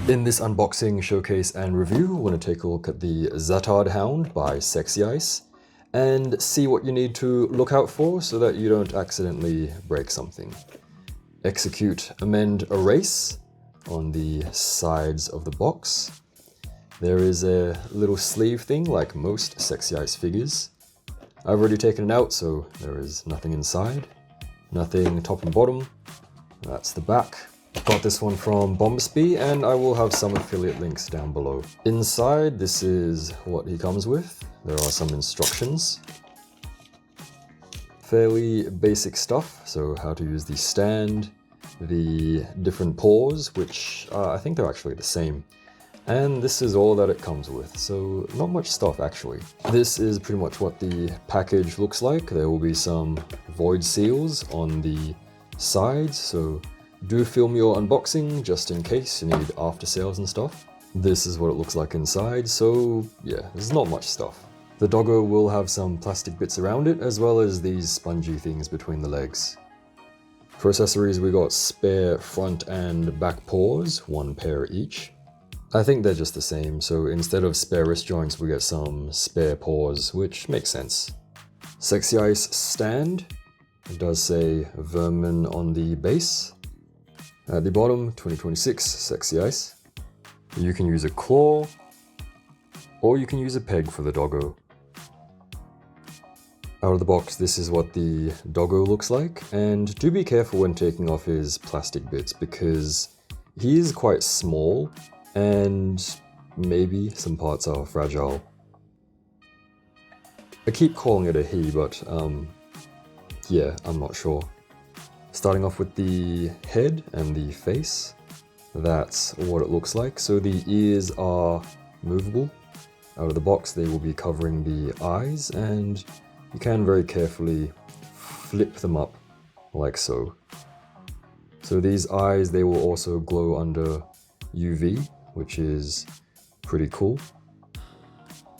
In this unboxing, showcase and review, we're going to take a look at the Zatard Hound by SexyIce and see what you need to look out for so that you don't accidentally break something. Execute, amend, erase on the sides of the box. There is a little sleeve thing like most SexyIce figures. I've already taken it out, so there is nothing inside. Nothing top and bottom. That's the back. Got this one from Bombasby, and I will have some affiliate links down below. Inside, this is what he comes with. There are some instructions. Fairly basic stuff, so how to use the stand, the different paws, which I think they're actually the same. And this is all that it comes with, so not much stuff actually. This is pretty much what the package looks like. There will be some void seals on the sides, so do film your unboxing just in case you need after sales and stuff. This is what it looks like inside, so yeah, there's not much stuff. The doggo will have some plastic bits around it, as well as these spongy things between the legs. For accessories, we got spare front and back paws, one pair each. I think they're just the same, so instead of spare wrist joints, we get some spare paws, which makes sense. SexyIce stand. It does say Vermin on the base. At the bottom, 2026 SexyIce. You can use a claw, or you can use a peg for the doggo. Out of the box, this is what the doggo looks like, and do be careful when taking off his plastic bits because he is quite small and maybe some parts are fragile. I keep calling it a he, but yeah, I'm not sure. Starting off with the head and the face, that's what it looks like. So the ears are movable. Out of the box, they will be covering the eyes, and you can very carefully flip them up like so. So these eyes, they will also glow under UV, which is pretty cool.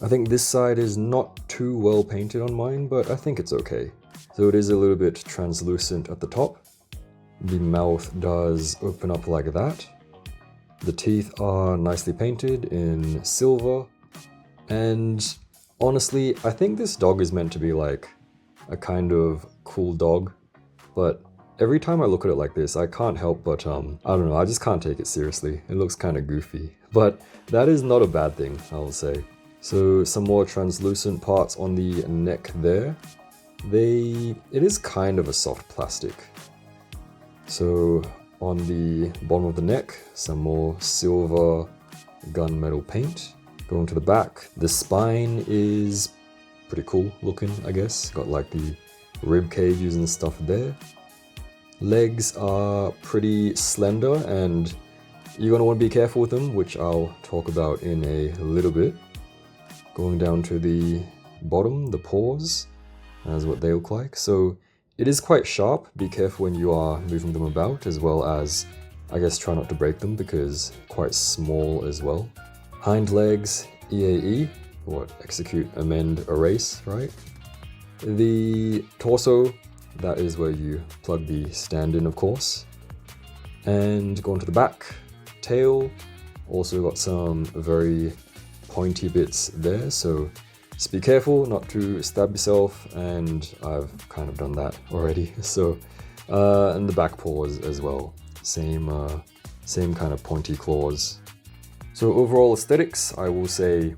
I think this side is not too well painted on mine, but I think it's okay. So it is a little bit translucent at the top. The mouth does open up like that. The teeth are nicely painted in silver. And honestly, I think this dog is meant to be like a kind of cool dog. But every time I look at it like this, I can't help but, I don't know, I just can't take it seriously. It looks kind of goofy. But that is not a bad thing, I'll say. So some more translucent parts on the neck there. It is kind of a soft plastic. So on the bottom of the neck, some more silver gunmetal paint. Going to the back, the spine is pretty cool looking, I guess. Got like the rib cages and stuff there. Legs are pretty slender and you're going to want to be careful with them, which I'll talk about in a little bit. Going down to the bottom, the paws, that's what they look like. So it is quite sharp. Be careful when you are moving them about, as well as, I guess, try not to break them because quite small as well. Hind legs, EAE, what? Execute, amend, erase, right? The torso, that is where you plug the stand in, of course. And going to the back, tail, also got some very pointy bits there, so just be careful not to stab yourself, and I've kind of done that already. So, and the back paws as well, same kind of pointy claws. So overall aesthetics, I will say,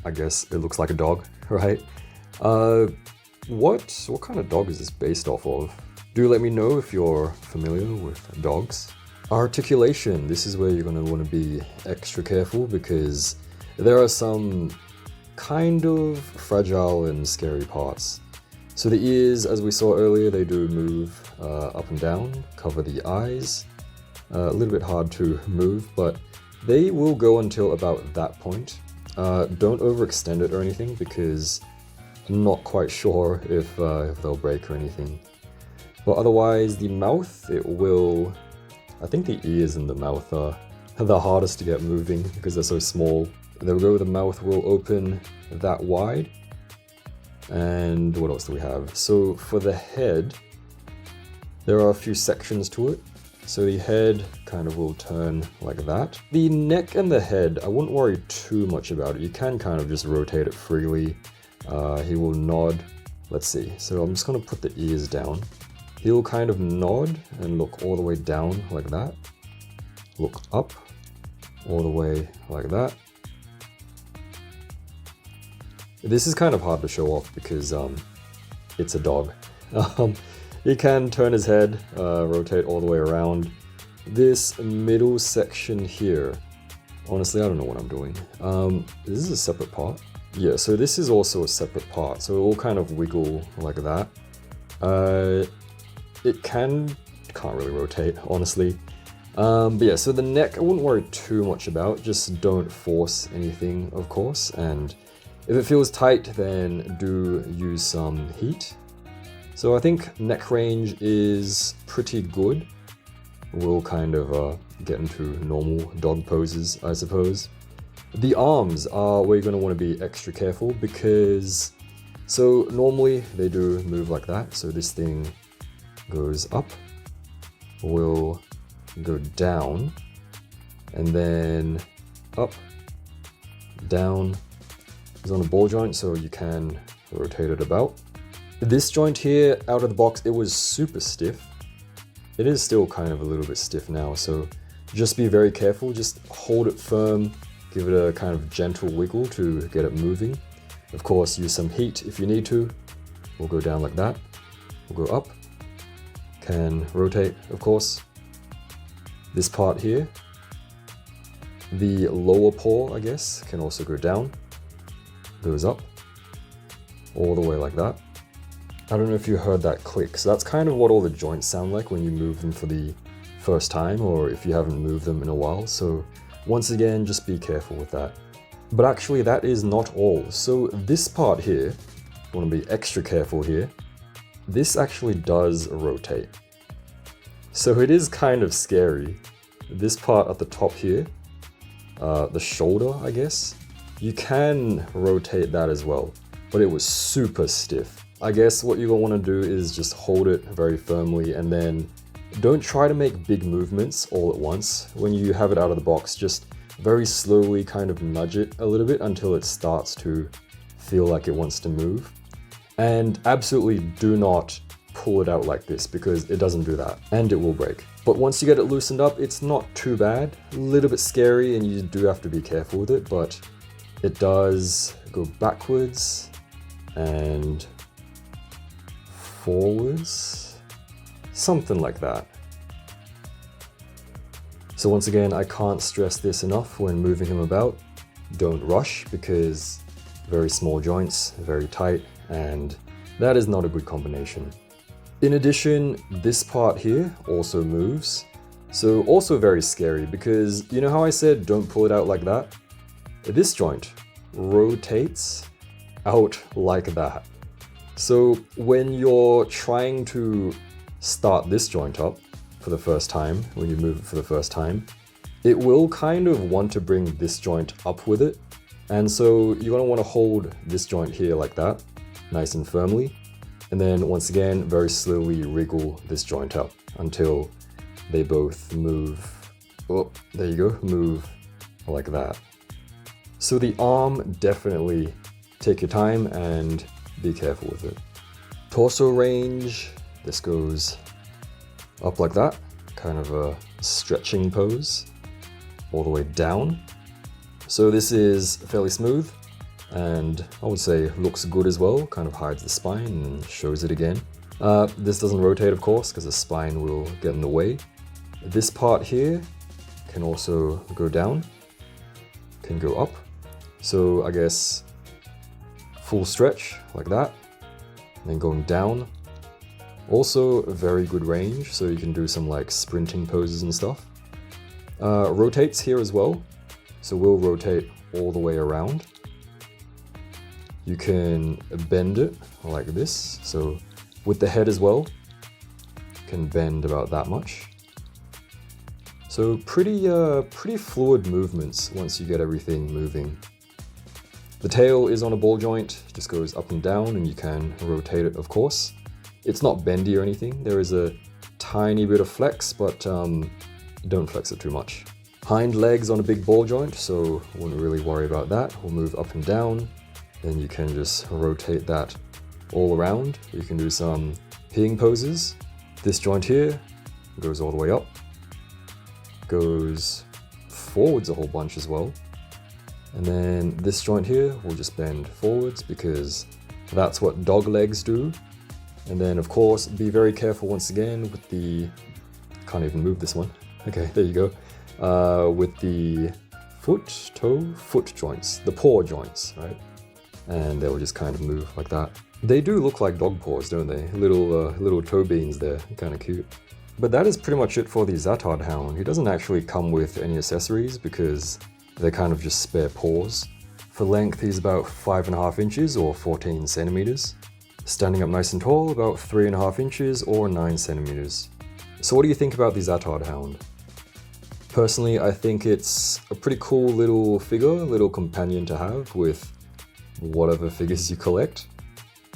I guess it looks like a dog, right? What kind of dog is this based off of? Do let me know if you're familiar with dogs. Articulation, this is where you're going to want to be extra careful because there are some kind of fragile and scary parts. So the ears, as we saw earlier, they do move up and down, cover the eyes. A little bit hard to move, but they will go until about that point. Don't overextend it or anything because I'm not quite sure if they'll break or anything. But otherwise, the mouth, it will... I think the ears and the mouth are the hardest to get moving because they're so small. There we go, the mouth will open that wide. And what else do we have? So for the head, there are a few sections to it. So the head kind of will turn like that. The neck and the head, I wouldn't worry too much about it. You can kind of just rotate it freely. He will nod. Let's see. So I'm just going to put the ears down. He'll kind of nod and look all the way down like that. Look up all the way like that. This is kind of hard to show off because it's a dog. He can turn his head, rotate all the way around. This middle section here, honestly, I don't know what I'm doing. This is a separate part. Yeah, so this is also a separate part, so it will kind of wiggle like that. It can't really rotate, honestly. But yeah, so the neck, I wouldn't worry too much about, just don't force anything, of course, and if it feels tight, then do use some heat. So I think neck range is pretty good. We'll kind of get into normal dog poses, I suppose. The arms are where you're going to want to be extra careful because, so normally they do move like that. So this thing goes up, will go down, and then up, down. It's on a ball joint, so you can rotate it about. This joint here, out of the box, it was super stiff. It is still kind of a little bit stiff now, so just be very careful. Just hold it firm, give it a kind of gentle wiggle to get it moving. Of course, use some heat if you need to. We'll go down like that. We'll go up. Can rotate, of course. This part here, the lower paw, I guess, can also go down. Goes up, all the way like that. I don't know if you heard that click, so that's kind of what all the joints sound like when you move them for the first time or if you haven't moved them in a while, so once again, just be careful with that. But actually that is not all. So this part here, you want to be extra careful here. This actually does rotate. So it is kind of scary. This part at the top here, the shoulder, I guess, you can rotate that as well, but it was super stiff. I guess what you're going to want to do is just hold it very firmly and then don't try to make big movements all at once. When you have it out of the box, just very slowly kind of nudge it a little bit until it starts to feel like it wants to move. And absolutely do not pull it out like this because it doesn't do that and it will break. But once you get it loosened up, it's not too bad. A little bit scary and you do have to be careful with it, but it does go backwards and forwards, something like that. So once again, I can't stress this enough when moving him about. Don't rush because very small joints, very tight, and that is not a good combination. In addition, this part here also moves. So also very scary because you know how I said don't pull it out like that? This joint rotates out like that. So when you're trying to start this joint up for the first time, when you move it for the first time, it will kind of want to bring this joint up with it. And so you're going to want to hold this joint here like that, nice and firmly. And then once again, very slowly wriggle this joint up until they both move. Oh, there you go, move like that. So the arm, definitely take your time and be careful with it. Torso range, this goes up like that, kind of a stretching pose, all the way down. So this is fairly smooth and I would say looks good as well, kind of hides the spine and shows it again. This doesn't rotate, of course, because the spine will get in the way. This part here can also go down, can go up. So I guess full stretch like that, and then going down. Also a very good range, so you can do some like sprinting poses and stuff. Rotates here as well, so we'll rotate all the way around. You can bend it like this, so with the head as well, can bend about that much. So pretty fluid movements once you get everything moving. The tail is on a ball joint, just goes up and down, and you can rotate it, of course. It's not bendy or anything. There is a tiny bit of flex, but don't flex it too much. Hind legs on a big ball joint, so wouldn't really worry about that. We'll move up and down, then you can just rotate that all around. You can do some peeing poses. This joint here goes all the way up, goes forwards a whole bunch as well. And then this joint here will just bend forwards because that's what dog legs do. And then of course, be very careful once again with the, can't even move this one. Okay, there you go. With the foot joints, the paw joints, right? And they'll just kind of move like that. They do look like dog paws, don't they? Little toe beans there, kind of cute. But that is pretty much it for the Zatard Hound. He doesn't actually come with any accessories because they're kind of just spare paws. For length, he's about 5.5 inches or 14 centimeters. Standing up nice and tall, about 3.5 inches or 9 centimeters. So what do you think about the Zatard Hound? Personally, I think it's a pretty cool little figure, little companion to have with whatever figures you collect.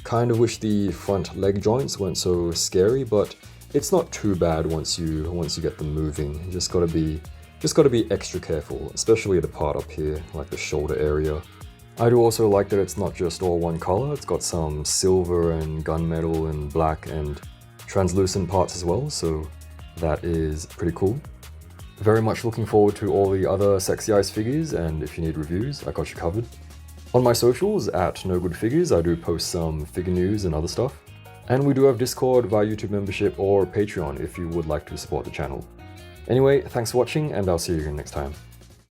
Kind of wish the front leg joints weren't so scary, but it's not too bad once you get them moving. You just gotta be extra careful, especially the part up here, like the shoulder area. I do also like that it's not just all one color. It's got some silver and gunmetal and black and translucent parts as well, so that is pretty cool. Very much looking forward to all the other Sexy Ice figures, and if you need reviews, I got you covered. On my socials, at No Good Figures, I do post some figure news and other stuff. And we do have Discord via YouTube membership or Patreon if you would like to support the channel. Anyway, thanks for watching, and I'll see you again next time.